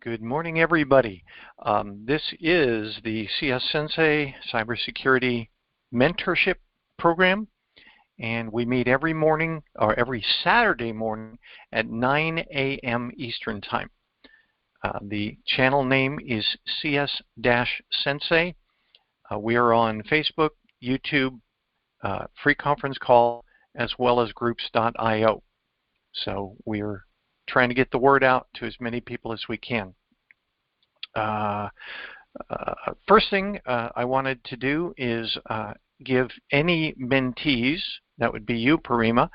Good morning, everybody. This is the CS-Sensei CyberSecurity Mentorship Program, and we meet every morning or every Saturday morning at 9 a.m. Eastern Time. The channel name is CS-Sensei. We are on Facebook, YouTube, free conference call, as well as groups.io. So we're trying to get the word out to as many people as we can. First thing I wanted to do is give any mentees, that would be you, Parima,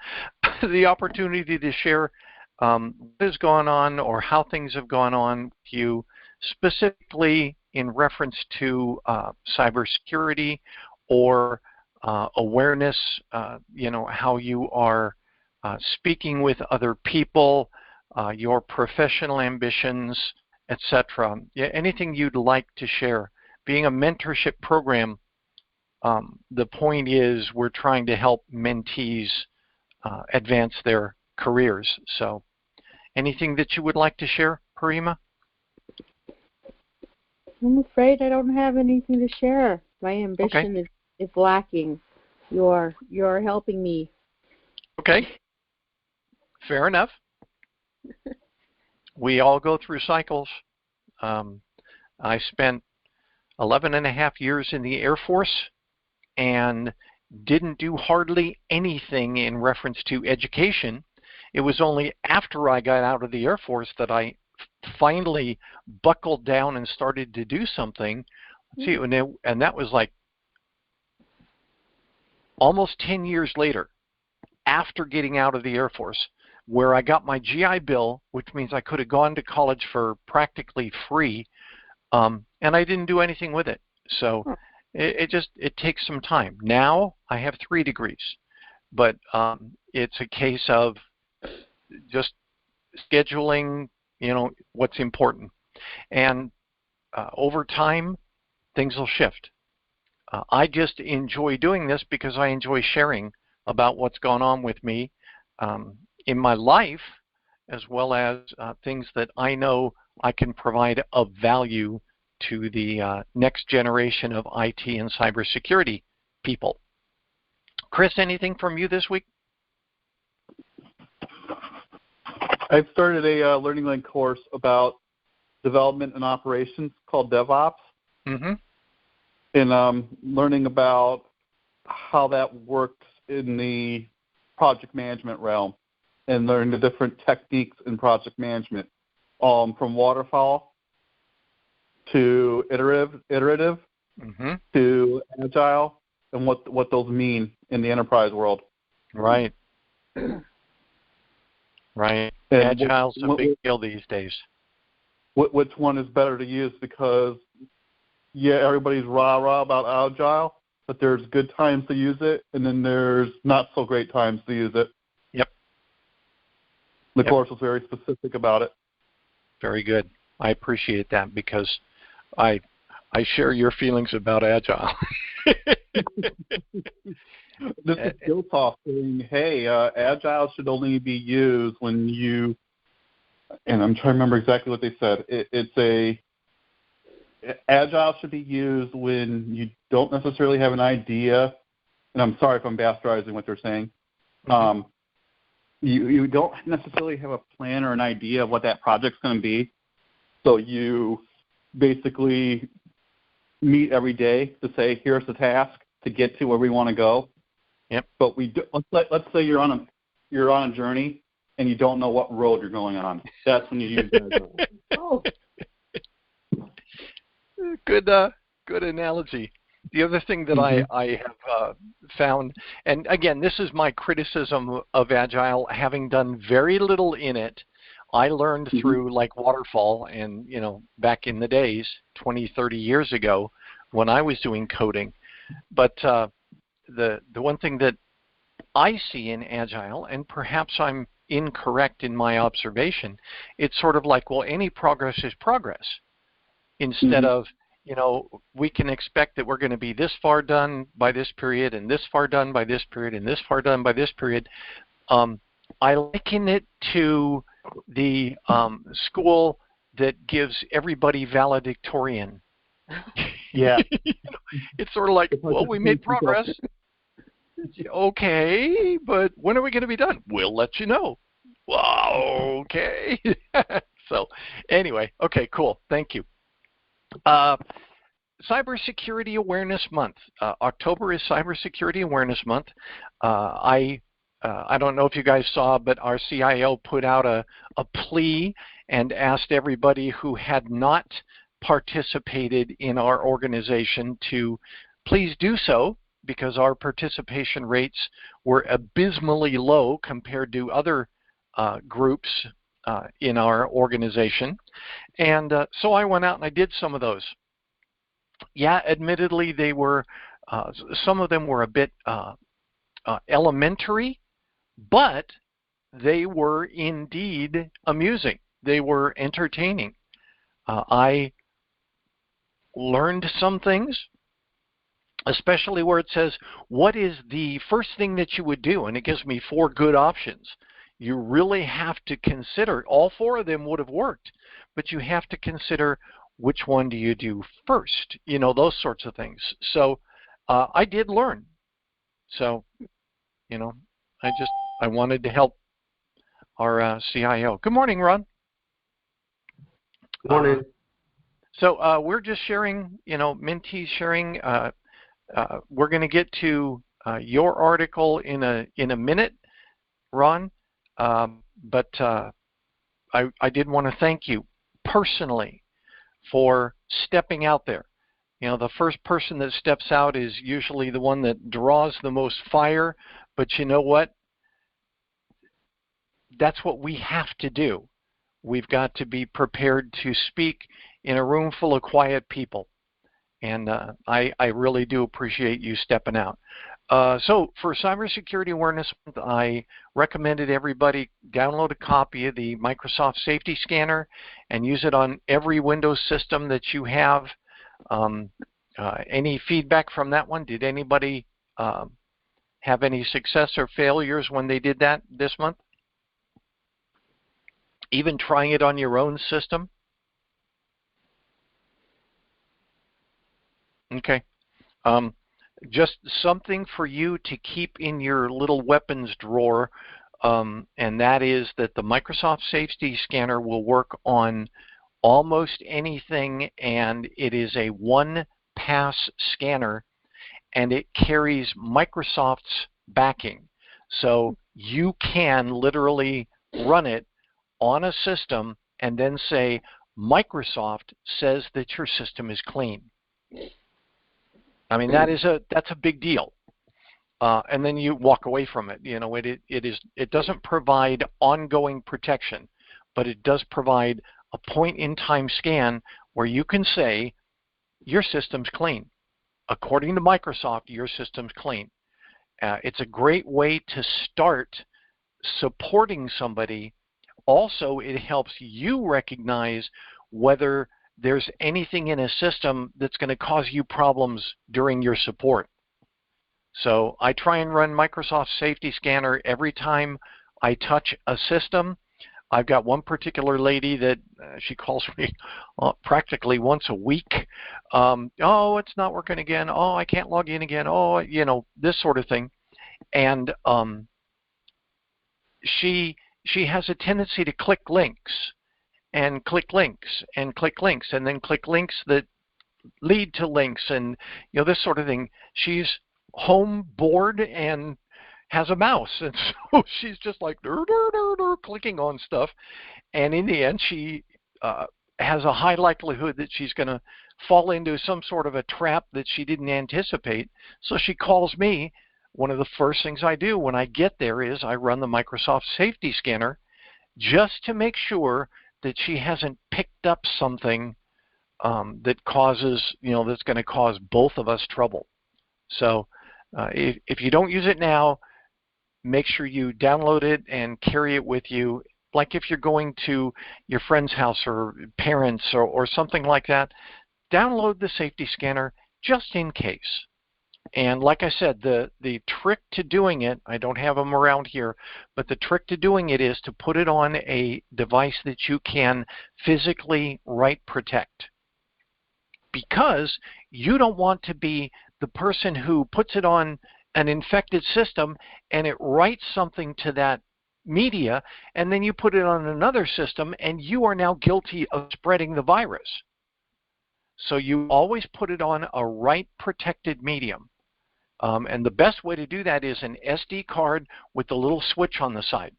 the opportunity to share what has gone on or how things have gone on with you, specifically in reference to cybersecurity or awareness, how you are speaking with other people, your professional ambitions, etc. Yeah, anything you'd like to share. Being a mentorship program, the point is we're trying to help mentees advance their careers. So anything that you would like to share, Parima? I'm afraid I don't have anything to share. My ambition is lacking. You're helping me. Okay. Fair enough. We all go through cycles. I spent 11.5 years in the Air Force and didn't do hardly anything in reference to education. It was only after I got out of the Air Force that I finally buckled down and started to do something. See, and that was like almost 10 years later, after getting out of the Air Force, where I got my GI Bill, which means I could have gone to college for practically free, and I didn't do anything with it. So it takes some time. Now I have 3 degrees, but it's a case of just scheduling, what's important. And over time, things will shift. I just enjoy doing this because I enjoy sharing about what's gone on with me in my life, as well as things that I know I can provide of value to the next generation of IT and cybersecurity people. Chris, anything from you this week? I've started a Learning Link course about development and operations called DevOps. Mm-hmm. And learning about how that works in the project management realm and learn the different techniques in project management, from waterfall to iterative mm-hmm. to agile, and what those mean in the enterprise world. Right. Right. And Agile's a big deal these days. Which one is better to use? Because, yeah, everybody's rah-rah about agile, but there's good times to use it, and then there's not so great times to use it. Yep. The course was very specific about it. Very good. I appreciate that because I share your feelings about agile. This is Skillsoft saying, hey, agile should only be used when you, and I'm trying to remember exactly what they said. Agile should be used when you don't necessarily have an idea, and I'm sorry if I'm bastardizing what they're saying. Mm-hmm. You don't necessarily have a plan or an idea of what that project's going to be, so you basically meet every day to say, here's the task to get to where we want to go. Yep. But let's say you're on a journey and you don't know what road you're going on. That's when you use agile. Oh. Good analogy. The other thing that I have found, and again, this is my criticism of Agile, having done very little in it. I learned through like waterfall and, back in the days, 20, 30 years ago when I was doing coding. But the one thing that I see in Agile, and perhaps I'm incorrect in my observation, it's sort of like, well, any progress is progress. Instead of, we can expect that we're going to be this far done by this period and this far done by this period and this far done by this period. I liken it to the school that gives everybody valedictorian. Yeah. It's sort of like, well, we made progress. Okay, but when are we going to be done? We'll let you know. Well, okay. So anyway, okay, cool. Thank you. CyberSecurity Awareness Month. October is CyberSecurity Awareness Month. I don't know if you guys saw, but our CIO put out a plea and asked everybody who had not participated in our organization to please do so, because our participation rates were abysmally low compared to other groups in our organization. And so I went out and I did some of those. Yeah, admittedly, they were, some of them were a bit elementary, but they were indeed amusing. They were entertaining. I learned some things, especially where it says, what is the first thing that you would do? And it gives me 4 good options. You really have to consider, all 4 of them would have worked, but you have to consider which one do you do first, you know, those sorts of things. So I did learn. So, you know, I wanted to help our CIO. Good morning, Ron. Good morning. So we're just sharing, you know, mentees sharing. We're going to get to your article in a minute, Ron. But I did want to thank you personally for stepping out there. You know, the first person that steps out is usually the one that draws the most fire, but you know what? That's what we have to do. We've got to be prepared to speak in a room full of quiet people. And I really do appreciate you stepping out. So for Cybersecurity Awareness Month, I recommended everybody download a copy of the Microsoft Safety Scanner and use it on every Windows system that you have. Any feedback from that one? Did anybody have any success or failures when they did that this month? Even trying it on your own system? Okay. Just something for you to keep in your little weapons drawer, and that is that the Microsoft Safety Scanner will work on almost anything, and it is a one-pass scanner, and it carries Microsoft's backing. So you can literally run it on a system and then say, Microsoft says that your system is clean. I mean, that's a big deal. And then you walk away from it. You know, it doesn't provide ongoing protection, but it does provide a point-in-time scan where you can say your system's clean. According to Microsoft, your system's clean. It's a great way to start supporting somebody. Also, it helps you recognize whether there's anything in a system that's going to cause you problems during your support. So I try and run Microsoft Safety Scanner every time I touch a system. I've got one particular lady that she calls me practically once a week. Oh, it's not working again. Oh, I can't log in again. Oh, you know, this sort of thing. And she has a tendency to click links and click links and click links and then click links that lead to links and, you know, this sort of thing. She's home, bored, and has a mouse, and so she's just like clicking on stuff, and in the end she has a high likelihood that she's going to fall into some sort of a trap that she didn't anticipate. So she calls me. One of the first things I do when I get there is I run the Microsoft Safety Scanner just to make sure that she hasn't picked up something that causes, you know, that's going to cause both of us trouble. So if you don't use it now, make sure you download it and carry it with you. Like if you're going to your friend's house or parents or something like that, download the Safety Scanner just in case. And like I said, the trick to doing it, I don't have them around here, but the trick to doing it is to put it on a device that you can physically write protect. Because you don't want to be the person who puts it on an infected system and it writes something to that media, and then you put it on another system and you are now guilty of spreading the virus. So you always put it on a write protected medium. And the best way to do that is an SD card with the little switch on the side.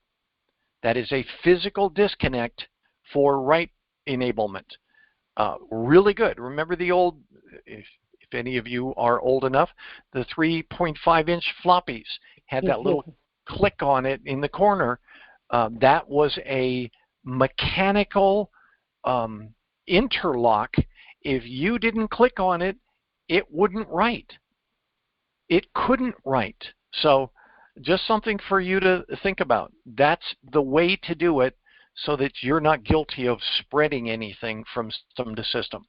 That is a physical disconnect for write enablement. Really good. Remember the old, if any of you are old enough, the 3.5-inch floppies had that little click on it in the corner. That was a mechanical interlock. If you didn't click on it, it wouldn't write. It couldn't write. So just something for you to think about. That's the way to do it so that you're not guilty of spreading anything from system to system.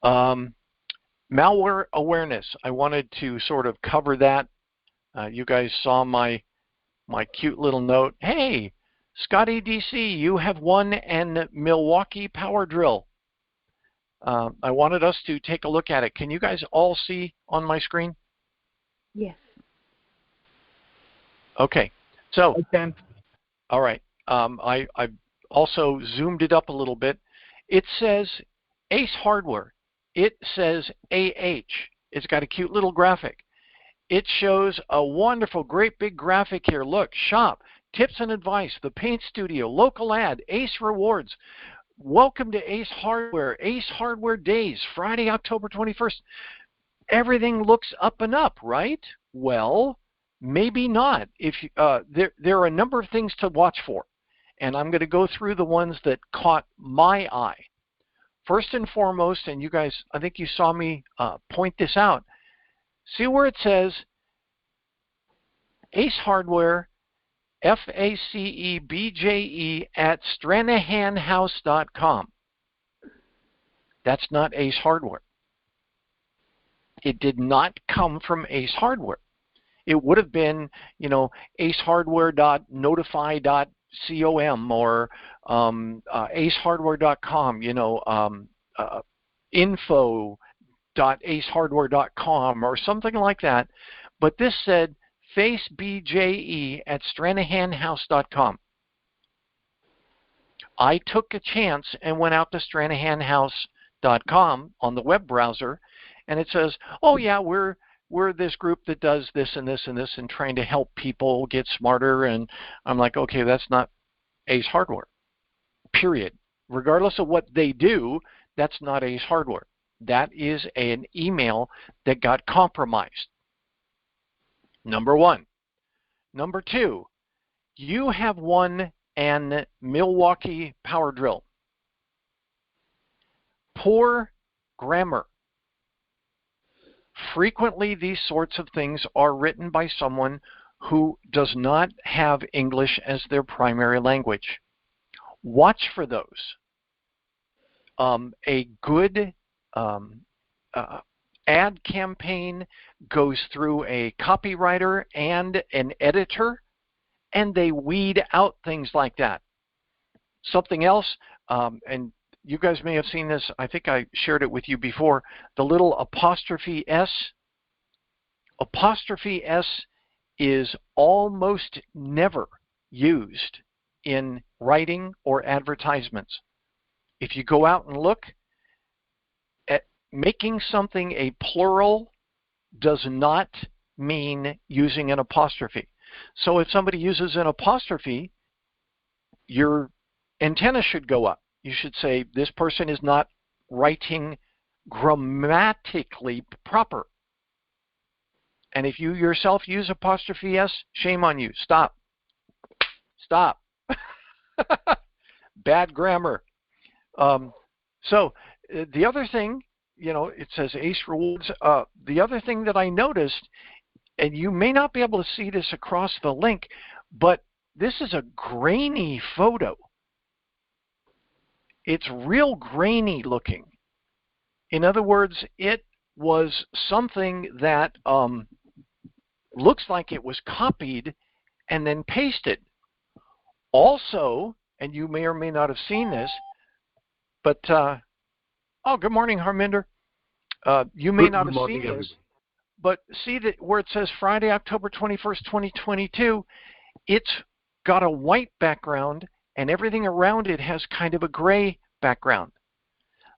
Malware awareness. I wanted to sort of cover that. You guys saw my cute little note. Hey, Scotty DC, you have won an Milwaukee power drill. I wanted us to take a look at it. Can you guys all see on my screen? Yes. Okay. So, Okay. All right. I also zoomed it up a little bit. It says Ace Hardware. It says AH. It's got a cute little graphic. It shows a wonderful, great big graphic here. Look, shop, tips and advice, the paint studio, local ad, Ace rewards. Welcome to Ace Hardware, Ace Hardware Days, Friday, October 21st. Everything looks up and up, right? Well, maybe not. If there are a number of things to watch for, and I'm going to go through the ones that caught my eye. First and foremost, and you guys, I think you saw me point this out. See where it says Ace Hardware, FACEBJE at stranahanhouse.com. That's not Ace Hardware. It did not come from Ace Hardware. It would have been, acehardware.notify.com or acehardware.com, info.acehardware.com or something like that. But this said facebje at stranahanhouse.com. I took a chance and went out to stranahanhouse.com on the web browser, and it says, oh yeah, we're this group that does this and this and this and trying to help people get smarter. And I'm like, okay, that's not Ace Hardware, period. Regardless of what they do, that's not Ace Hardware. That is an email that got compromised. Number one. Number two, you have won an Milwaukee power drill. Poor grammar. Frequently, these sorts of things are written by someone who does not have English as their primary language. Watch for those. A good ad campaign goes through a copywriter and an editor, and they weed out things like that. Something else, and you guys may have seen this, I think I shared it with you before, the little apostrophe S. Apostrophe S is almost never used in writing or advertisements. If you go out and look, at making something a plural does not mean using an apostrophe. So if somebody uses an apostrophe, your antenna should go up. You should say, this person is not writing grammatically proper. And if you yourself use apostrophe S, shame on you. Stop. Stop. Bad grammar. So the other thing, it says Ace Rewards. The other thing that I noticed, and you may not be able to see this across the link, but this is a grainy photo. It's real grainy looking. In other words, it was something that looks like it was copied and then pasted. Also, and you may or may not have seen this, but oh, good morning, Harminder. You may not have seen this, but see that where it says Friday, October 21st, 2022, it's got a white background and everything around it has kind of a gray background.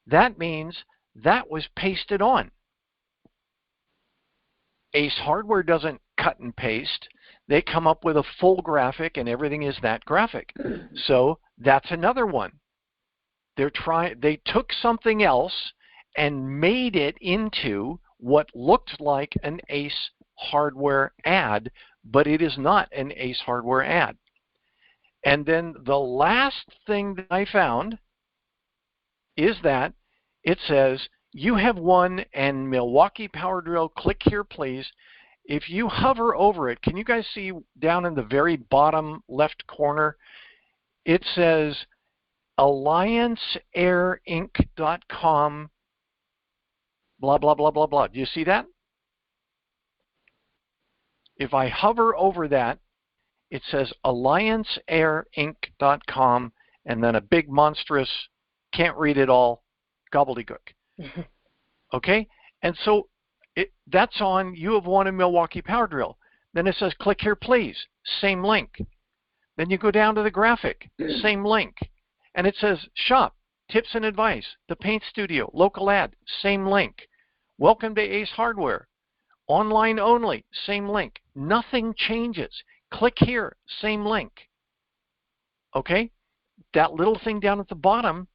That means that was pasted on. Ace Hardware doesn't cut and paste. They come up with a full graphic and everything is that graphic. So that's another one. They took something else and made it into what looked like an Ace Hardware ad, but it is not an Ace Hardware ad. And then the last thing that I found is that it says, you have won an Milwaukee Power Drill. Click here, please. If you hover over it, can you guys see down in the very bottom left corner? It says allianceairinc.com, blah, blah, blah, blah, blah. Do you see that? If I hover over that, it says allianceairinc.com and then a big monstrous, can't read it all, gobbledygook. Okay? And so that's on, you have won a Milwaukee Power Drill. Then it says click here, please. Same link. Then you go down to the graphic. Same link. And it says shop, tips and advice, the paint studio, local ad, same link. Welcome to Ace Hardware. Online only, same link. Nothing changes. Click here, same link. Okay? That little thing down at the bottom,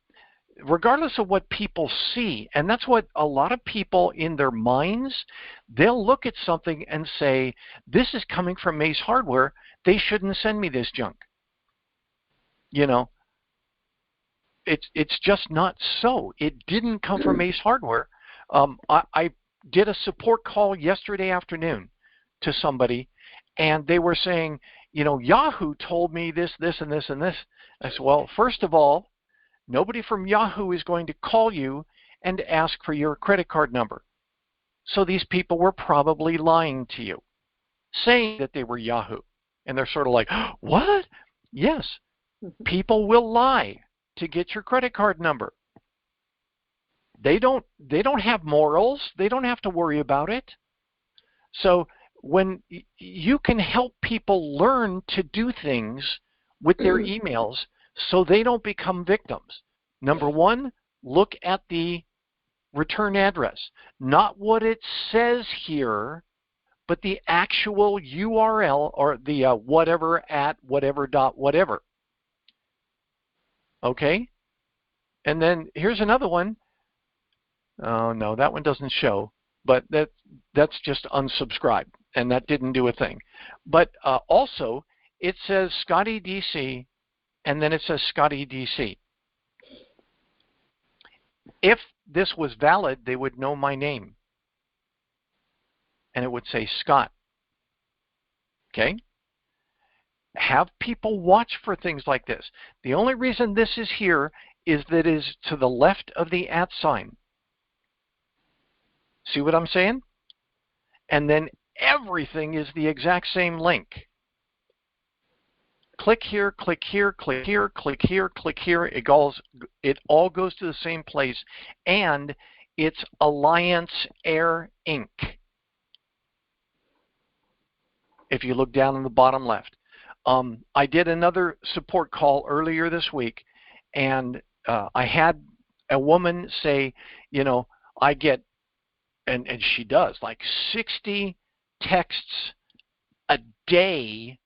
regardless of what people see, and that's what a lot of people in their minds, they'll look at something and say, this is coming from Ace Hardware, they shouldn't send me this junk. You know, it's just not so. It didn't come from Ace Hardware. I did a support call yesterday afternoon to somebody, and they were saying, you know, Yahoo told me this, this, and this, and this. I said, well, first of all, nobody from Yahoo is going to call you and ask for your credit card number. So these people were probably lying to you, saying that they were Yahoo. And they're sort of like, what? Yes, people will lie to get your credit card number. They don't have morals. They don't have to worry about it. So when you can help people learn to do things with their emails so they don't become victims. Number one, look at the return address. Not what it says here, but the actual URL or the whatever at whatever dot whatever. Okay? And then here's another one. Oh, no, that one doesn't show, but that's just unsubscribed, and that didn't do a thing. But also, it says Scotty DC, and then it says Scotty DC. If this was valid, they would know my name, and it would say Scott. Okay? Have people watch for things like this. The only reason this is here is that it is to the left of the @ sign. See what I'm saying? And then everything is the exact same link. Click here, click here, click here, click here, click here. It all goes to the same place, and it's Alliance Air Inc. If you look down in the bottom left. I did another support call earlier this week, and I had a woman say, you know, I get, and she does, like 60 texts a day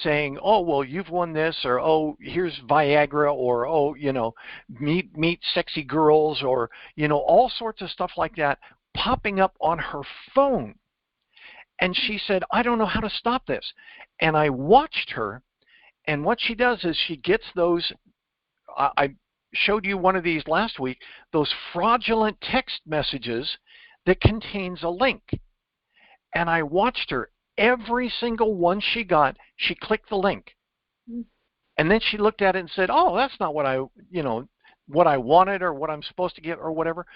saying, oh, well, you've won this, or, oh, here's Viagra, or, oh, you know, meet sexy girls, or, you know, all sorts of stuff like that popping up on her phone. And she said, I don't know how to stop this. And I watched her, and what she does is she gets those, I showed you one of these last week, those fraudulent text messages that contains a link. And I watched her. Every single one she got, she clicked the link. And then she looked at it and said, oh, that's not what what I wanted or what I'm supposed to get or whatever.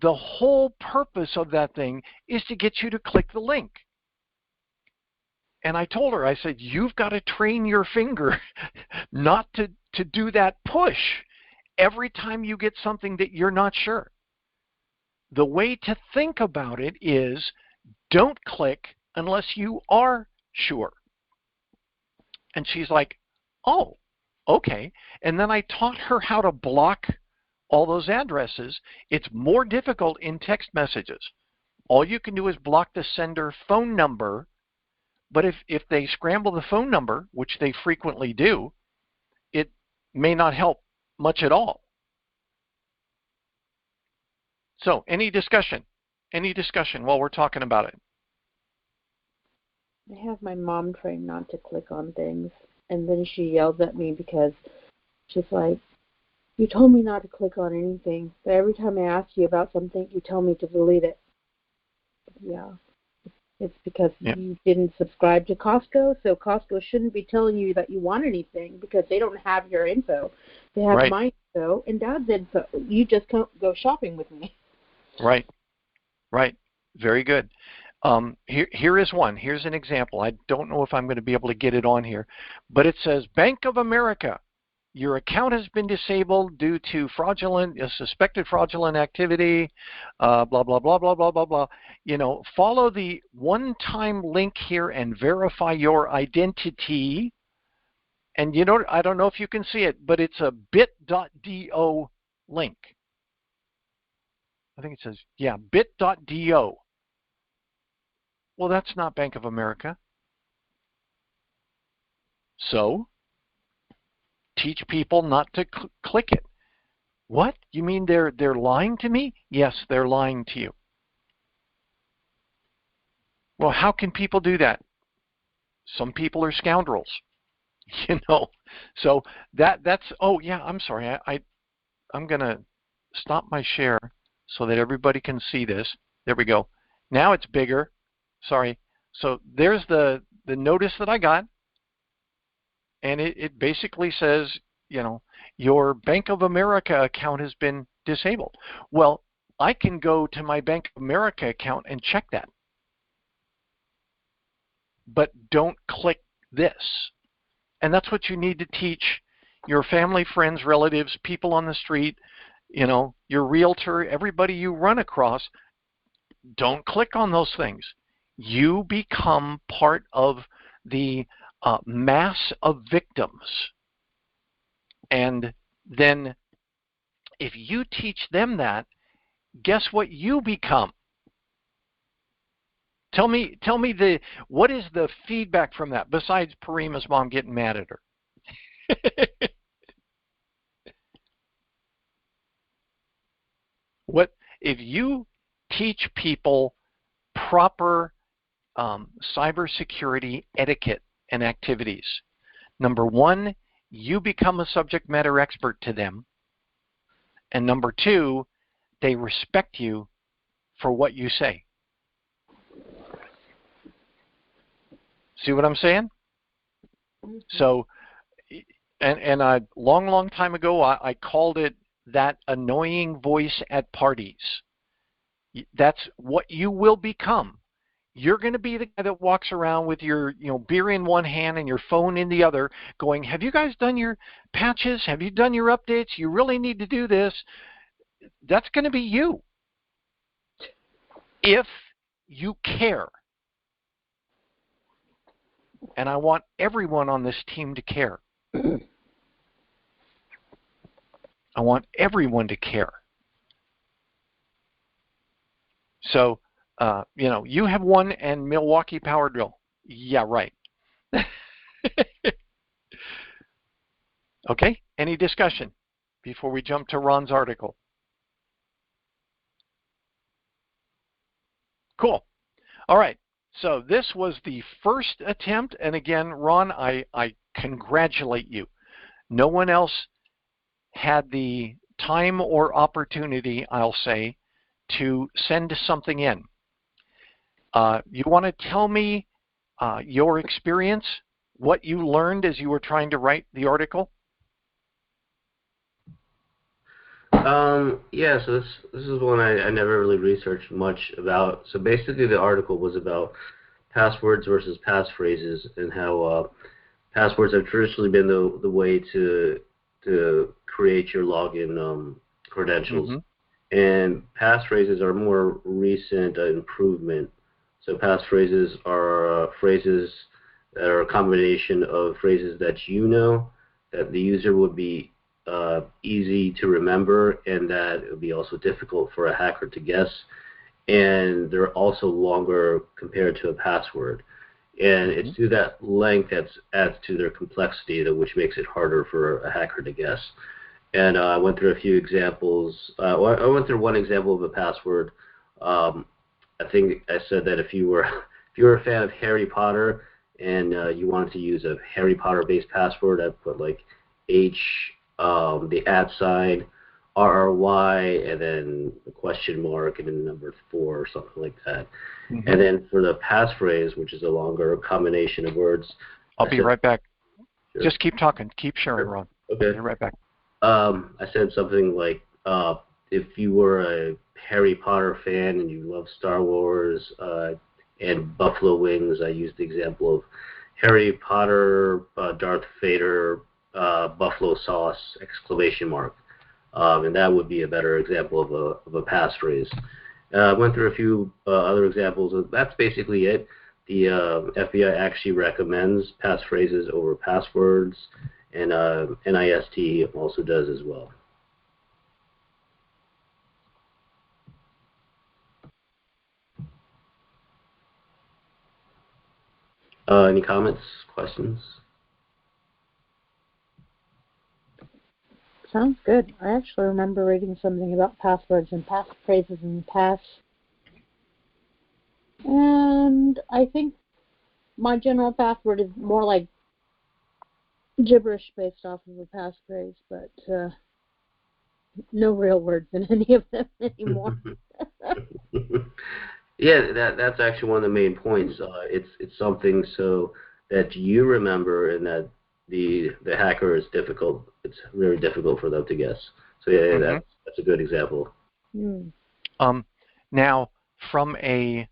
The whole purpose of that thing is to get you to click the link. And I told her, I said, you've got to train your finger not to do that push every time you get something that you're not sure. The way to think about it is don't click unless you are sure. And she's like, oh, okay. And then I taught her how to block all those addresses. It's more difficult in text messages. All you can do is block the sender phone number. But if they scramble the phone number, which they frequently do, it may not help much at all. So any discussion while we're talking about it? I have my mom trained not to click on things, and then she yells at me because she's like, you told me not to click on anything, but every time I ask you about something, you tell me to delete it. Yeah. It's because you didn't subscribe to Costco, so Costco shouldn't be telling you that you want anything because they don't have your info. They have my info and Dad's info. You just can't go shopping with me. Right. Very good. Here is one. Here's an example. I don't know if I'm going to be able to get it on here, but it says, Bank of America, your account has been disabled due to suspected fraudulent activity, blah, blah, blah, blah, blah, blah, blah. Follow the one-time link here and verify your identity. And I don't know if you can see it, but it's a bit.do link. I think it says, bit.do. Well, that's not Bank of America. So, teach people not to click it. What? You mean they're lying to me? Yes, they're lying to you. Well, how can people do that? Some people are scoundrels. So that's, oh yeah, I'm sorry. I'm going to stop my share so that everybody can see this. There we go. Now it's bigger. Sorry. So there's the notice that I got. And it basically says, your Bank of America account has been disabled. Well, I can go to my Bank of America account and check that. But don't click this. And that's what you need to teach your family, friends, relatives, people on the street, your realtor, everybody you run across. Don't click on those things. You become part of the mass of victims. And then if you teach them that, guess what you become? Tell me what is the feedback from that besides Parima's mom getting mad at her? What if you teach people proper cybersecurity etiquette and activities? Number one, you become a subject matter expert to them. And number two, they respect you for what you say. See what I'm saying? So, and a long time ago, I called it that annoying voice at parties. That's what you will become. You're going to be the guy that walks around with your beer in one hand and your phone in the other going, have you guys done your patches? Have you done your updates? You really need to do this. That's going to be you. If you care. And I want everyone on this team to care. I want everyone to care. So, you have one and Milwaukee Power Drill. Yeah, right. Okay, any discussion before we jump to Ron's article? Cool. All right. So this was the first attempt, and again, Ron, I congratulate you. No one else had the time or opportunity, I'll say, to send something in. You want to tell me your experience, what you learned as you were trying to write the article? Yeah, so this is one I never really researched much about. So basically, the article was about passwords versus passphrases and how passwords have traditionally been the way to create your login credentials, Mm-hmm. and passphrases are more recent improvement. So passphrases are phrases that are a combination of phrases that you know that the user would be easy to remember, and that it would be also difficult for a hacker to guess. And they're also longer compared to a password. And Mm-hmm. it's through that length that adds to their complexity, which makes it harder for a hacker to guess. And I went through a few examples. I went through one example of a password. Um, I think I said that if you were if you were a fan of Harry Potter and you wanted to use a Harry Potter based password, I'd put like H, the @ sign, RRY, and then a question mark, and then number 4 or something like that. Mm-hmm. And then for the passphrase, which is a longer combination of words, I'll I be said, right back. sure, Just keep talking. Keep sharing, sure, Ron. I'll be okay. right back. I said something like, if you were a Harry Potter fan and you love Star Wars and Buffalo Wings, I used the example of Harry Potter, Darth Vader, Buffalo sauce, exclamation mark. And that would be a better example of a passphrase. I went through a few other examples. That's basically it. The FBI actually recommends passphrases over passwords, and NIST also does as well. Any comments, questions? Sounds good. I actually remember reading something about passwords and passphrases in the past, and I think my general password is more like gibberish based off of a passphrase, but no real words in any of them anymore. Yeah, that's actually one of the main points. It's something so that you remember, and that the hacker is difficult. It's very difficult for them to guess. So yeah, Mm-hmm. that's a good example. Hmm. Um, Now, from a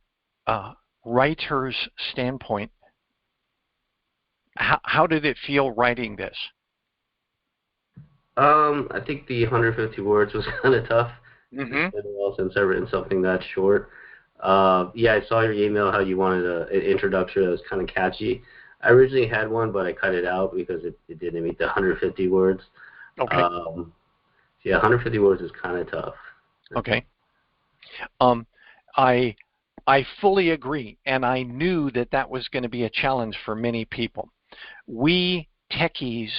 writer's standpoint, how did it feel writing this? I think the 150 words was kind of tough. It's Mm-hmm. been a while since I've written something that short. Yeah, I saw your email how you wanted an introduction that was kind of catchy. I originally had one, but I cut it out because it didn't meet the 150 words. Okay. Um, yeah, 150 words is kind of tough. Okay. Um, I I fully agree, and I knew that that was going to be a challenge for many people. We techies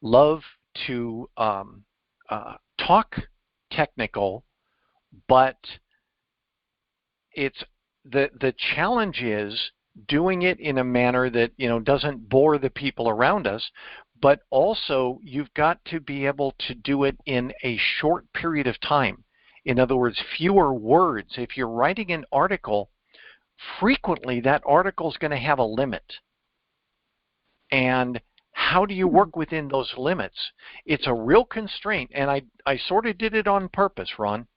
love to talk technical, but it's the challenge is doing it in a manner that doesn't bore the people around us, but also you've got to be able to do it in a short period of time. In other words, fewer words. If you're writing an article, frequently that article is going to have a limit. And how do you work within those limits? It's a real constraint, and I sort of did it on purpose, Ron,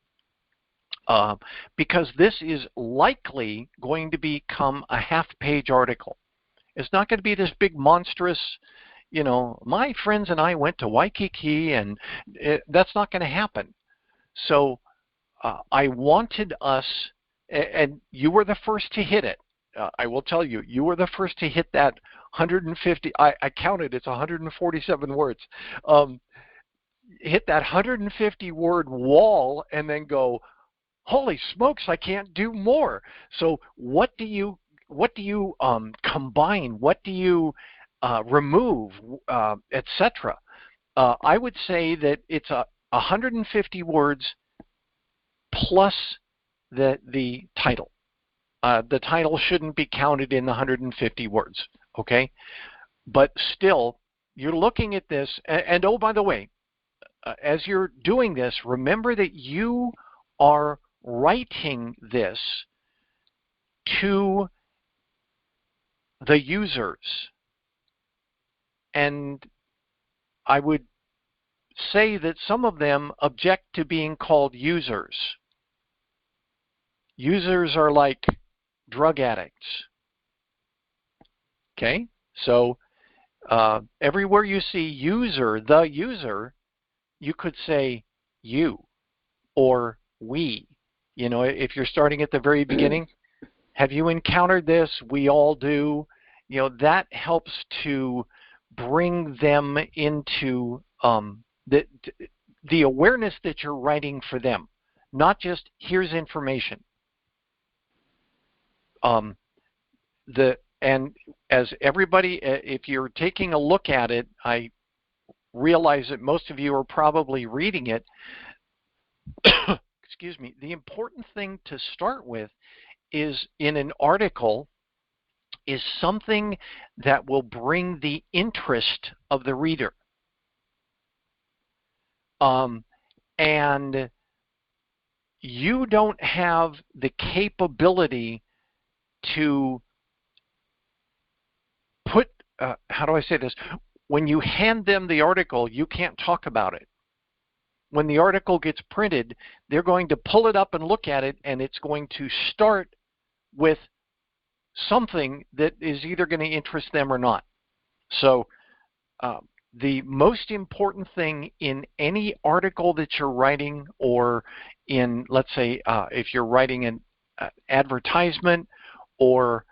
because this is likely going to become a half-page article. It's not going to be this big monstrous, my friends and I went to Waikiki, and that's not going to happen. So I wanted us, and you were the first to hit it. I will tell you, you were the first to hit that 150. I counted; it's 147 words. Um, Hit that 150 word wall, and then go, holy smokes, I can't do more. So what do you combine? What do you remove, etc.? I would say that it's 150 words plus the title. The title shouldn't be counted in the 150 words, okay? But still, you're looking at this, and oh, by the way, as you're doing this, remember that you are writing this to the users. And I would say that some of them object to being called users. Users are like drug addicts. Okay, so everywhere you see user, the user, you could say you or we. You know, if you're starting at the very beginning, have you encountered this? We all do. You know, that helps to bring them into the awareness that you're writing for them, not just here's information. And as everybody, if you're taking a look at it, I realize that most of you are probably reading it. Excuse me. The important thing to start with is in an article is something that will bring the interest of the reader. And you don't have the capability to put, how do I say this? When you hand them the article, you can't talk about it. When the article gets printed, they're going to pull it up and look at it, and it's going to start with something that is either going to interest them or not. So the most important thing in any article that you're writing, or in, let's say, if you're writing an advertisement or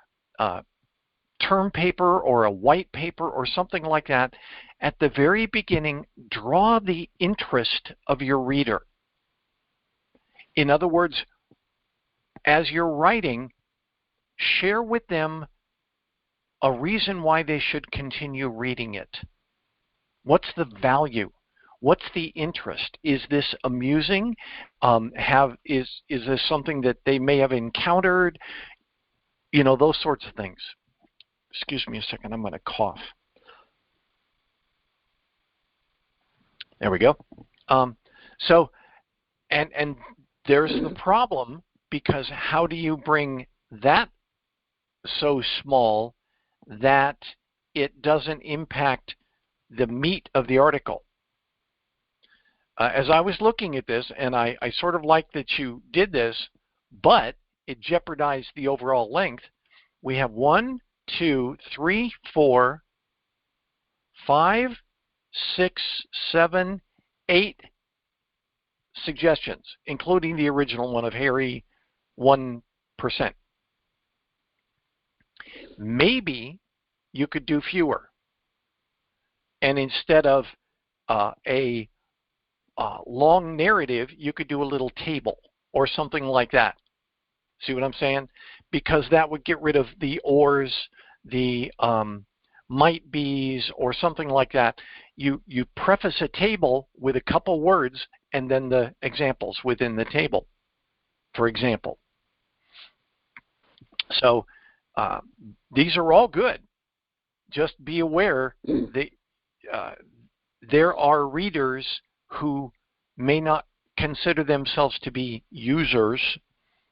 term paper or a white paper or something like that, at the very beginning, draw the interest of your reader. In other words, as you're writing, share with them a reason why they should continue reading it. What's the value? What's the interest? Is this amusing? Is this something that they may have encountered? You know, those sorts of things. Excuse me a second, I'm going to cough. There we go. So, and there's the problem, because how do you bring that so small that it doesn't impact the meat of the article? As I was looking at this, and I sort of like that you did this, but it jeopardized the overall length. We have 1, 2, 3, 4, 5, 6, 7, 8 suggestions, including the original one of Harry 1%. Maybe you could do fewer. And instead of a long narrative, you could do a little table or something like that. See what I'm saying? Because that would get rid of the ors, the might be's, or something like that. You preface a table with a couple words and then the examples within the table, for example. So these are all good. Just be aware that there are readers who may not consider themselves to be users.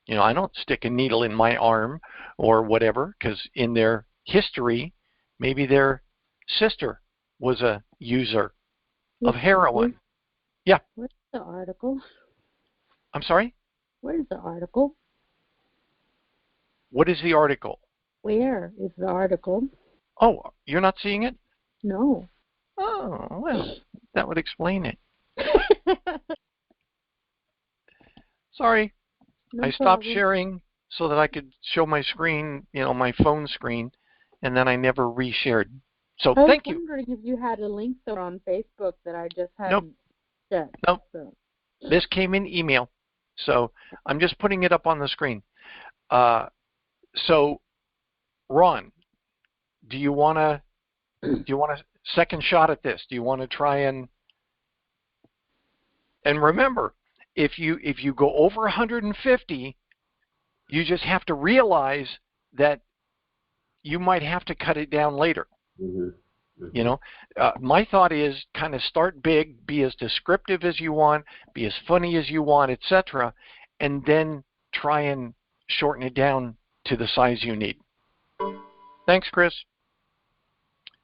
You know, I don't stick a needle in my arm or whatever, because in their history, maybe their sister was a user of heroin. Yeah. Where's the article? I'm sorry? Where's the article? What is the article? Where is the article? Oh, you're not seeing it? No. Oh, well, that would explain it. Sorry. No I stopped problem. sharing so that I could show my screen, you know, my phone screen, and then I never reshared. So thank you. I was wondering if you had a link there on Facebook that I just hadn't checked. Nope. So. This came in email, so I'm just putting it up on the screen. So, Ron, do you want a second shot at this? Do you want to try and remember, if you go over 150, you just have to realize that you might have to cut it down later. Mm-hmm. Mm-hmm. You know, my thought is kind of start big, be as descriptive as you want, be as funny as you want, etc., and then try and shorten it down to the size you need. Thanks, Chris.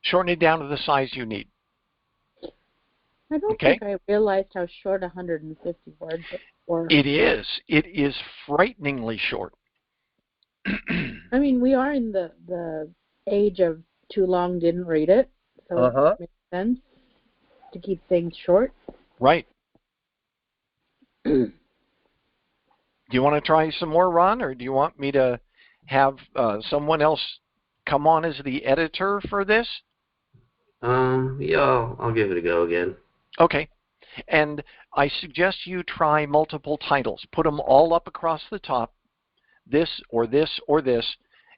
Shorten it down to the size you need. I don't Okay? think I realized how short 150 words were. It is. It is frighteningly short. I mean, we are in the age of too long, didn't read it, so it makes sense to keep things short. Right. Do you want to try some more, Ron, or do you want me to have someone else come on as the editor for this? Yeah, I'll give it a go again. Okay. And I suggest you try multiple titles. Put them all up across the top, this or this or this,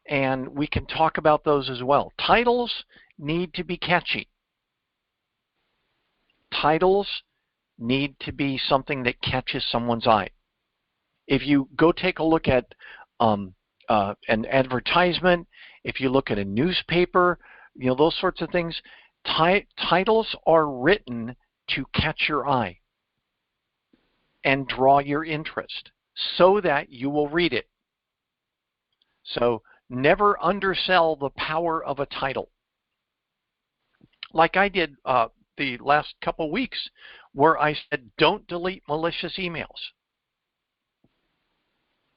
and we can talk about those as well. Titles need to be catchy. Titles need to be something that catches someone's eye. If you go take a look at an advertisement, if you look at a newspaper, those sorts of things, titles are written to catch your eye and draw your interest so that you will read it. So never undersell the power of a title. Like I did the last couple weeks where I said, don't delete malicious emails.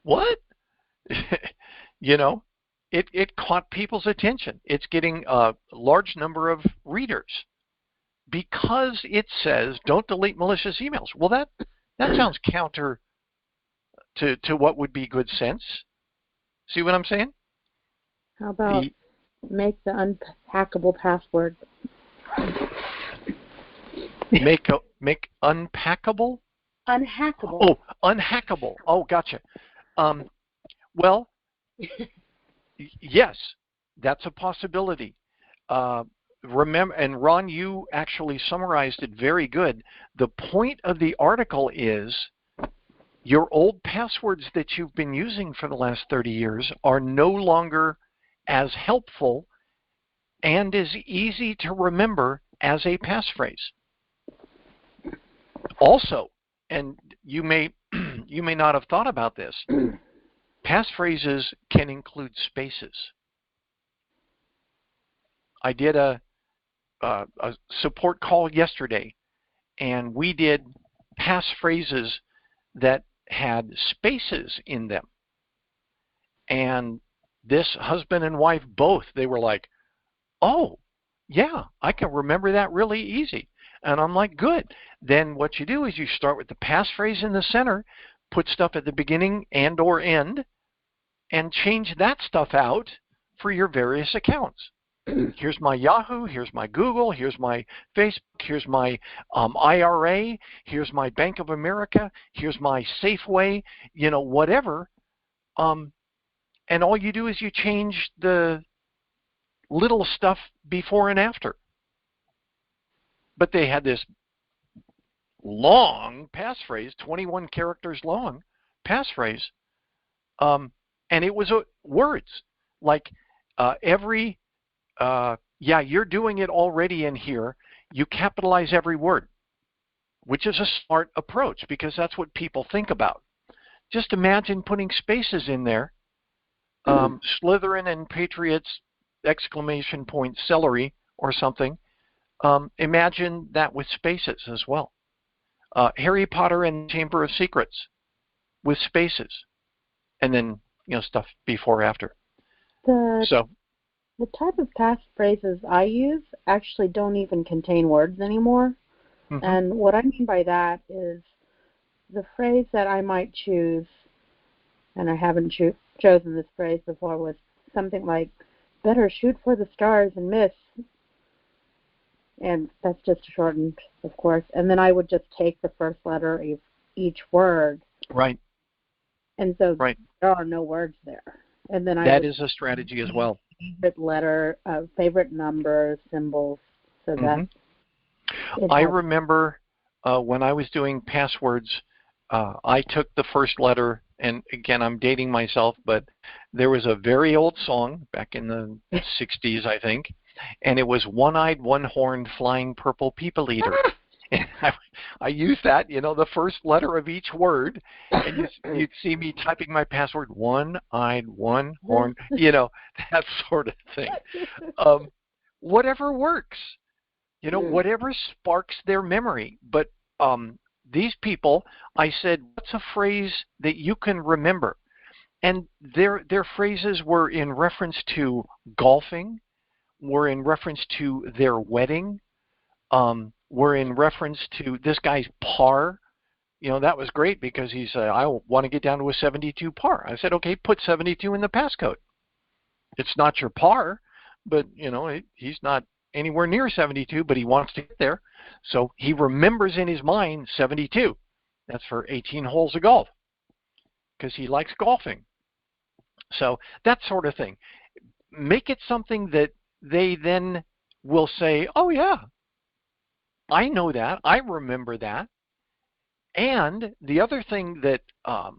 What? It caught people's attention. It's getting a large number of readers because it says don't delete malicious emails. Well, that sounds counter to what would be good sense. See what I'm saying? How about make the unpackable password? Make unpackable? Unhackable. Oh, unhackable. Oh, gotcha. Well, yes, that's a possibility. Remember, and Ron, you actually summarized it very good. The point of the article is your old passwords that you've been using for the last 30 years are no longer as helpful and as easy to remember as a passphrase. Also, and you may not have thought about this, passphrases can include spaces. I did a support call yesterday, and we did passphrases that had spaces in them. And this husband and wife both, they were like, oh, yeah, I can remember that really easy. And I'm like, good. Then what you do is you start with the passphrase in the center, put stuff at the beginning and or end, and change that stuff out for your various accounts. Here's my Yahoo, here's my Google, here's my Facebook, here's my IRA, here's my Bank of America, here's my Safeway, whatever. And all you do is you change the little stuff before and after. But they had this long passphrase, 21 characters long passphrase, and it was words like every. Yeah, you're doing it already in here. You capitalize every word, which is a smart approach because that's what people think about. Just imagine putting spaces in there. Slytherin and Patriots, ! Celery or something. Imagine that with spaces as well. Harry Potter and Chamber of Secrets with spaces. And then, stuff before, after. The type of passphrases I use actually don't even contain words anymore. Mm-hmm. And what I mean by that is the phrase that I might choose, and I haven't chosen this phrase before, was something like, better shoot for the stars and miss. And that's just shortened, of course. And then I would just take the first letter of each word. Right. And so there are no words there. And then that is a strategy as well. Favorite letter, favorite numbers, symbols, so that. I remember when I was doing passwords, I took the first letter, and again, I'm dating myself, but there was a very old song back in the 60s, I think, and it was One-Eyed, One-Horned, Flying Purple People Eater. And I used that, the first letter of each word, and you'd see me typing my password, one-eyed, one-horned, that sort of thing. Whatever works. You know, whatever sparks their memory. But these people, I said, what's a phrase that you can remember? And their phrases were in reference to golfing, were in reference to their wedding, were in reference to this guy's par. You know, that was great because he said, I want to get down to a 72 par. I said, okay, put 72 in the passcode. It's not your par, but, you know, he's not anywhere near 72, but he wants to get there. So he remembers in his mind 72. That's for 18 holes of golf because he likes golfing. So that sort of thing. Make it something that they then will say, oh, yeah, I know that. I remember that. And the other thing that a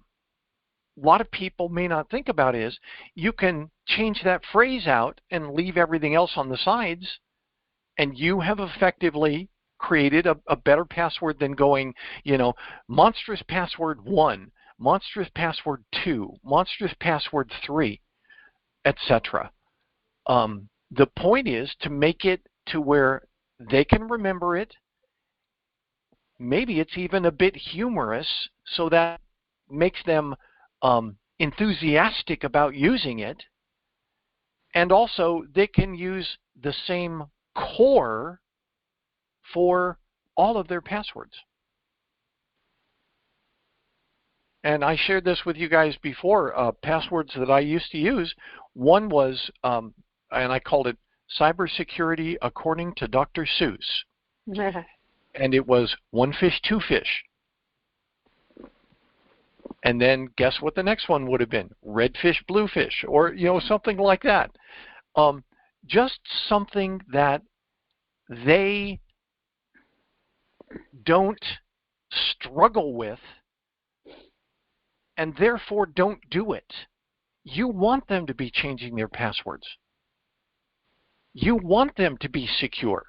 lot of people may not think about is you can change that phrase out and leave everything else on the sides, and you have effectively created a better password than going, you know, monstrous password 1, monstrous password 2, monstrous password 3, etc. The point is to make it to where they can remember it. Maybe it's even a bit humorous, so that makes them enthusiastic about using it. And also, they can use the same core for all of their passwords. And I shared this with you guys before, passwords that I used to use. One was, and I called it CyberSecurity According to Dr. Seuss. And it was 1 fish, 2 fish. And then guess what the next one would have been? Red fish, blue fish, or, you know, something like that. Just something that they don't struggle with and therefore don't do it. You want them to be changing their passwords. You want them to be secure.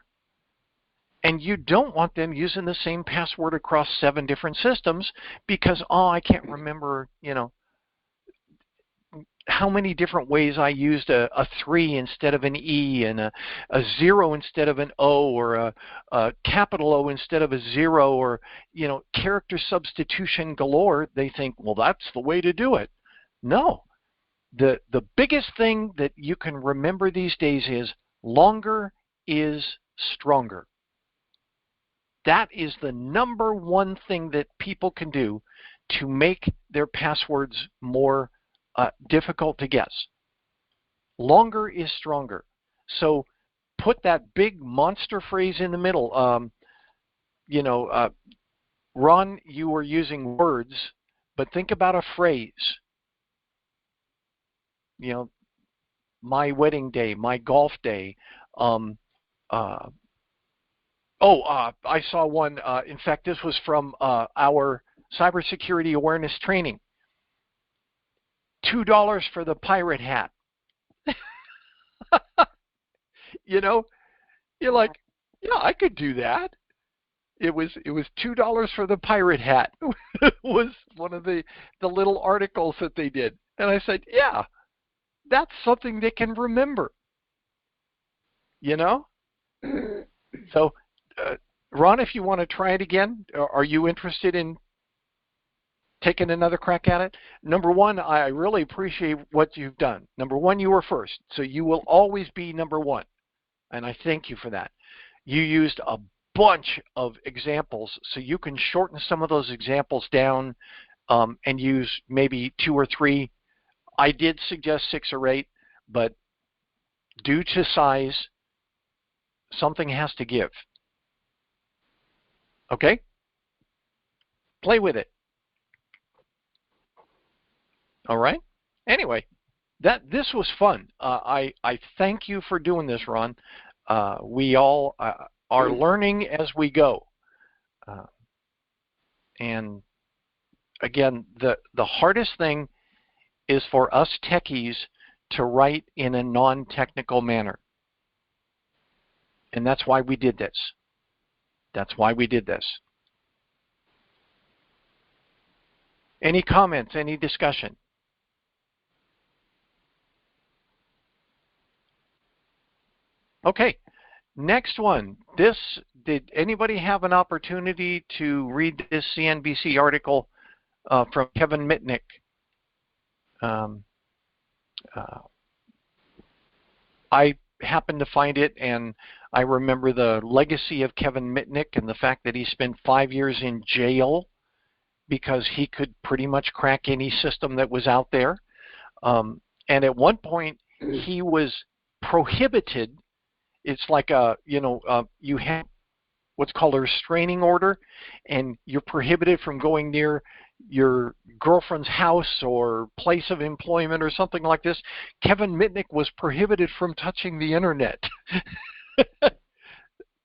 And you don't want them using the same password across 7 different systems because, oh, I can't remember, you know, how many different ways I used a 3 instead of an E and a 0 instead of an O, or a capital O instead of a 0, or, you know, character substitution galore. They think, well, that's the way to do it. No. The biggest thing that you can remember these days is longer is stronger. That is the number one thing that people can do to make their passwords more difficult to guess. Longer is stronger. So put that big monster phrase in the middle. You know, Ron, you were using words, but think about a phrase. You know, my wedding day, my golf day. I saw one. In fact, this was from our CyberSecurity Awareness Training. $2 for the pirate hat. You know, you're like, yeah, I could do that. It was $2 for the pirate hat. Was one of the little articles that they did, and I said, yeah, that's something they can remember. You know, so. Ron, if you want to try it again, are you interested in taking another crack at it? Number one, I really appreciate what you've done. Number one, you were first, so you will always be number one, and I thank you for that. You used a bunch of examples, so you can shorten some of those examples down and use maybe 2 or 3. I did suggest 6 or 8, but due to size, something has to give. Okay? Play with it. All right? Anyway, this was fun. I thank you for doing this, Ron. We all are learning as we go. And again, the hardest thing is for us techies to write in a non-technical manner. And that's why we did this. That's why we did this. Any comments, any discussion? Okay. next one. Did anybody have an opportunity to read this CNBC article from Kevin Mitnick? I happened to find it, and I remember the legacy of Kevin Mitnick and the fact that he spent 5 years in jail because he could pretty much crack any system that was out there. And at one point, he was prohibited. It's like you have what's called a restraining order, and you're prohibited from going near your girlfriend's house or place of employment or something like this. Kevin Mitnick was prohibited from touching the internet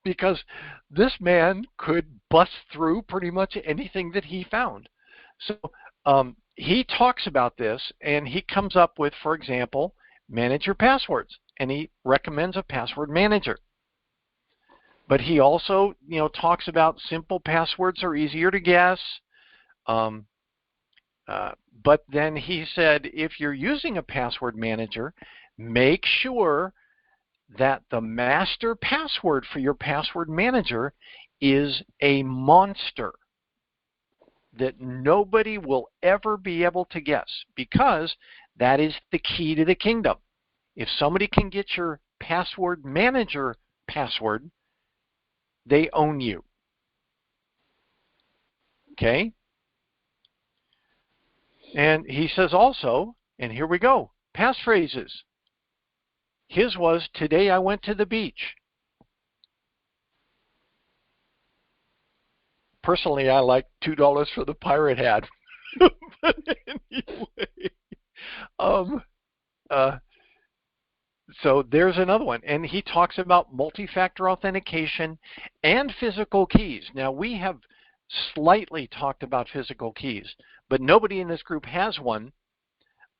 because this man could bust through pretty much anything that he found. So he talks about this, and he comes up with, for example, manage your passwords, and he recommends a password manager. But he also, talks about simple passwords are easier to guess. But then he said, if you're using a password manager, make sure that the master password for your password manager is a monster that nobody will ever be able to guess, because that is the key to the kingdom. If somebody can get your password manager password, they own you. Okay? And he says also, and here we go, passphrases. His was, today I went to the beach. Personally, I like $2 for the pirate hat. But anyway, so there's another one. And he talks about multi-factor authentication and physical keys. Now, we have slightly talked about physical keys, but nobody in this group has one.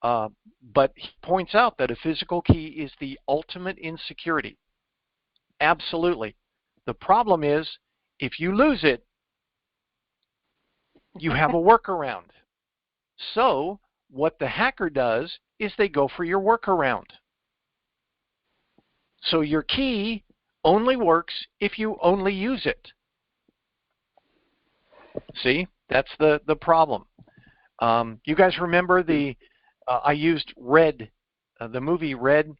But he points out that a physical key is the ultimate in security. Absolutely. The problem is, if you lose it, you have a workaround. So what the hacker does is they go for your workaround. So your key only works if you only use it. See, that's the problem. You guys remember I used Red, the movie Red,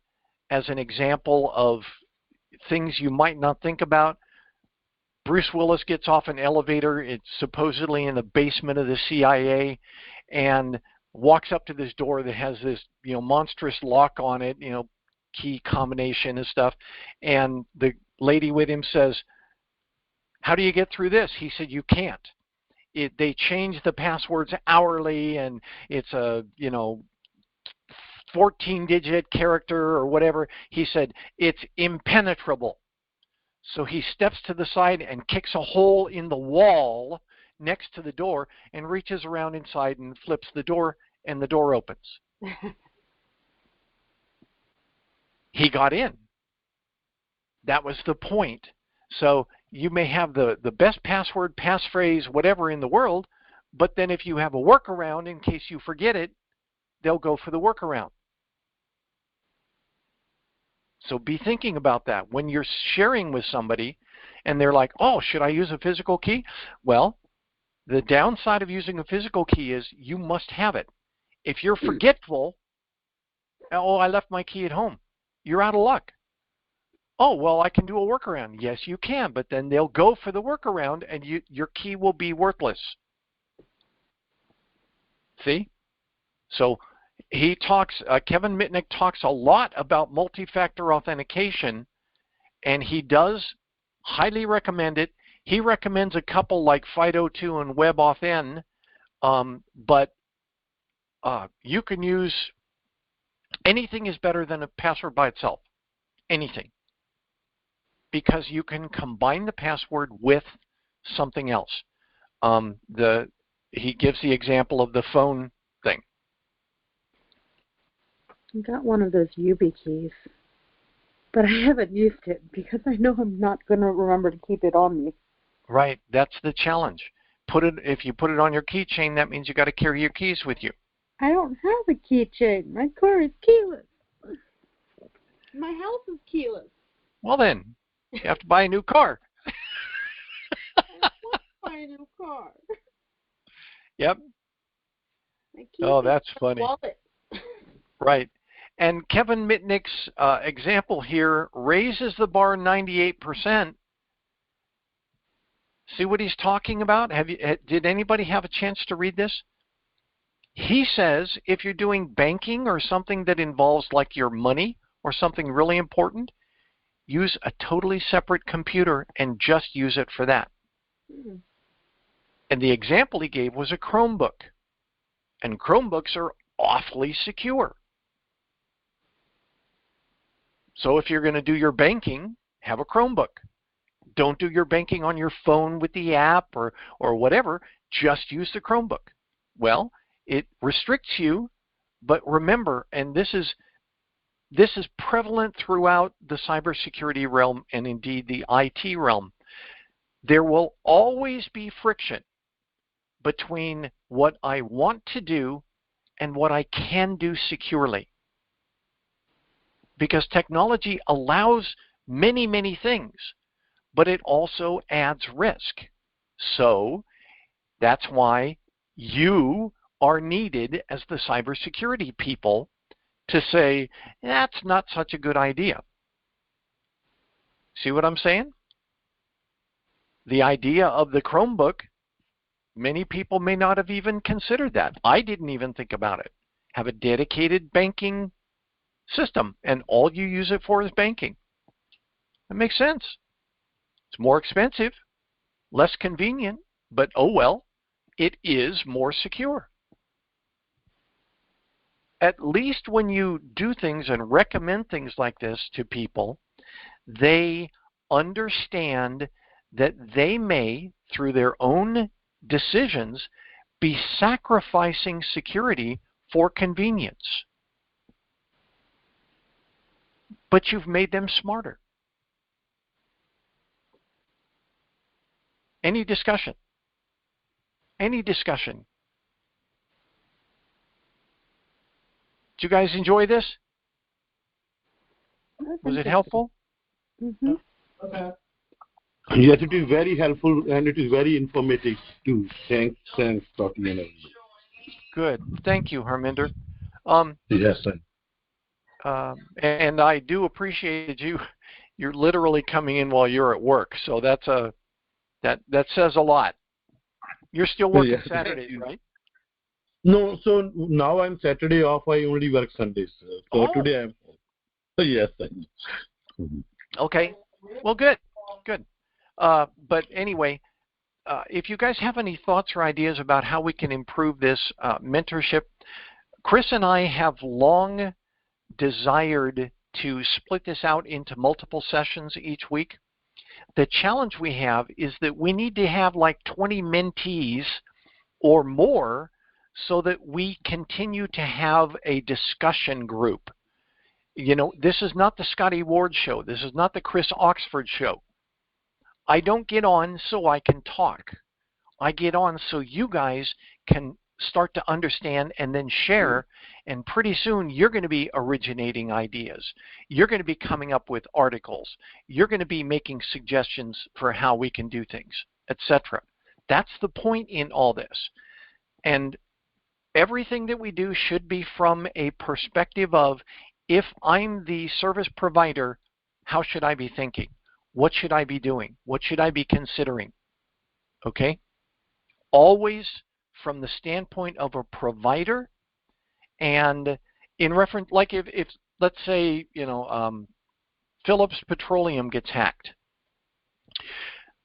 as an example of things you might not think about. Bruce Willis gets off an elevator. It's supposedly in the basement of the CIA, and walks up to this door that has this, monstrous lock on it, key combination and stuff. And the lady with him says, "How do you get through this?" He said, "You can't. They change the passwords hourly, and it's a 14-digit character or whatever." He said, "It's impenetrable." So he steps to the side and kicks a hole in the wall next to the door and reaches around inside and flips the door, and the door opens. He got in. That was the point. So you may have the best password, passphrase, whatever in the world, but then if you have a workaround in case you forget it, they'll go for the workaround. So be thinking about that. When you're sharing with somebody and they're like, "Oh, should I use a physical key?" Well, the downside of using a physical key is you must have it. If you're forgetful, "Oh, I left my key at home," you're out of luck. "Oh, well, I can do a workaround." Yes, you can, but then they'll go for the workaround and your key will be worthless. See? So Kevin Mitnick talks a lot about multi-factor authentication, and he does highly recommend it. He recommends a couple like FIDO2 and WebAuthn, but you can use anything is better than a password by itself. Anything. Because you can combine the password with something else. He gives the example of the phone thing. I got one of those YubiKeys, but I haven't used it because I know I'm not going to remember to keep it on me. Right, that's the challenge. If you put it on your keychain, that means you got to carry your keys with you. I don't have a keychain. My car is keyless. My house is keyless. Well then, You have to buy a new car. I want to buy a new car. Yep. My Oh, that's funny. Wallet. Right. And Kevin Mitnick's example here raises the bar 98%. See what he's talking about? Did anybody have a chance to read this? He says if you're doing banking or something that involves like your money or something really important, use a totally separate computer and just use it for that. Mm-hmm. And the example he gave was a Chromebook. And Chromebooks are awfully secure. So if you're going to do your banking, have a Chromebook. Don't do your banking on your phone with the app or whatever. Just use the Chromebook. Well, it restricts you, but remember, and this is prevalent throughout the cybersecurity realm and indeed the IT realm, there will always be friction between what I want to do and what I can do securely. Because technology allows many, many things, but it also adds risk. So that's why you are needed as the cybersecurity people to say, that's not such a good idea. See what I'm saying? The idea of the Chromebook, many people may not have even considered that. I didn't even think about it. Have a dedicated banking system, and all you use it for is banking. That makes sense. It's more expensive, less convenient, but oh well, it is more secure. At least when you do things and recommend things like this to people, they understand that they may, through their own decisions, be sacrificing security for convenience. But you've made them smarter. Any discussion? Any discussion? Did you guys enjoy this? Was it helpful? Mm-hmm. Yes, it is very helpful and it is very informative too. Thanks, Dr. Miller. Good. Thank you, Harminder. Yes, sir. And I do appreciate you. You're literally coming in while you're at work, so that says a lot. You're still working Saturdays, right? No, so now I'm Saturday off. I only work Sundays. So today I'm home. So yes, sir. Okay. Well, good. But anyway, if you guys have any thoughts or ideas about how we can improve this mentorship, Chris and I have long desired to split this out into multiple sessions each week. The challenge we have is that we need to have like 20 mentees or more so that we continue to have a discussion group. You know, this is not the Scotty Ward show. This is not the Chris Oxford show. I don't get on so I can talk. I get on so you guys can start to understand and then share, and pretty soon you're going to be originating ideas. You're going to be coming up with articles. You're going to be making suggestions for how we can do things, etc. That's the point in all this. And everything that we do should be from a perspective of, if I'm the service provider, how should I be thinking? What should I be doing? What should I be considering? Okay? Always from the standpoint of a provider, and in reference, like if let's say, Phillips Petroleum gets hacked.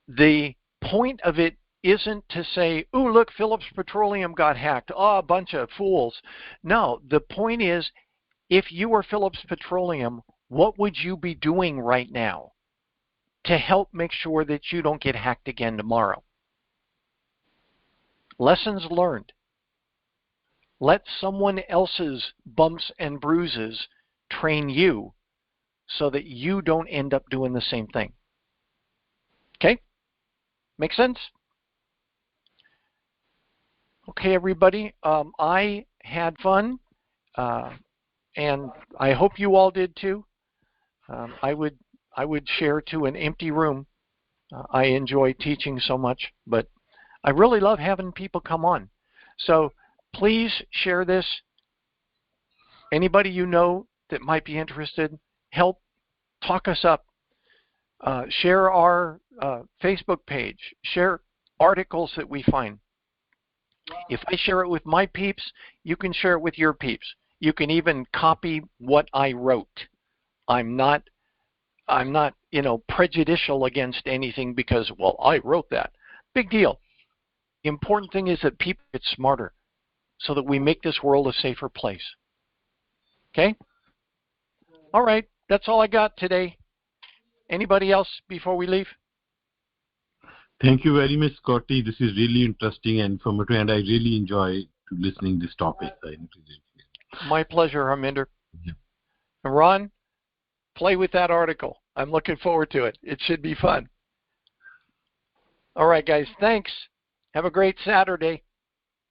The point of it isn't to say, "Ooh, look, Phillips Petroleum got hacked. Oh, a bunch of fools." No, the point is, if you were Phillips Petroleum, what would you be doing right now to help make sure that you don't get hacked again tomorrow? Lessons learned. Let someone else's bumps and bruises train you so that you don't end up doing the same thing. Okay? Make sense? Okay, everybody. I had fun, and I hope you all did too. I I would share to an empty room. I enjoy teaching so much, but I really love having people come on. So please share this. Anybody you know that might be interested, help talk us up. Share our Facebook page. Share articles that we find. If I share it with my peeps, you can share it with your peeps. You can even copy what I wrote. I'm not prejudicial against anything because, well, I wrote that. Big deal. The important thing is that people get smarter so that we make this world a safer place. Okay? All right. That's all I got today. Anybody else before we leave? Thank you very much, Scotty. This is really interesting and informative, and I really enjoy listening to this topic. My pleasure, Harminder. Yeah. And Ron, play with that article. I'm looking forward to it. It should be fun. All right, guys. Thanks. Have a great Saturday.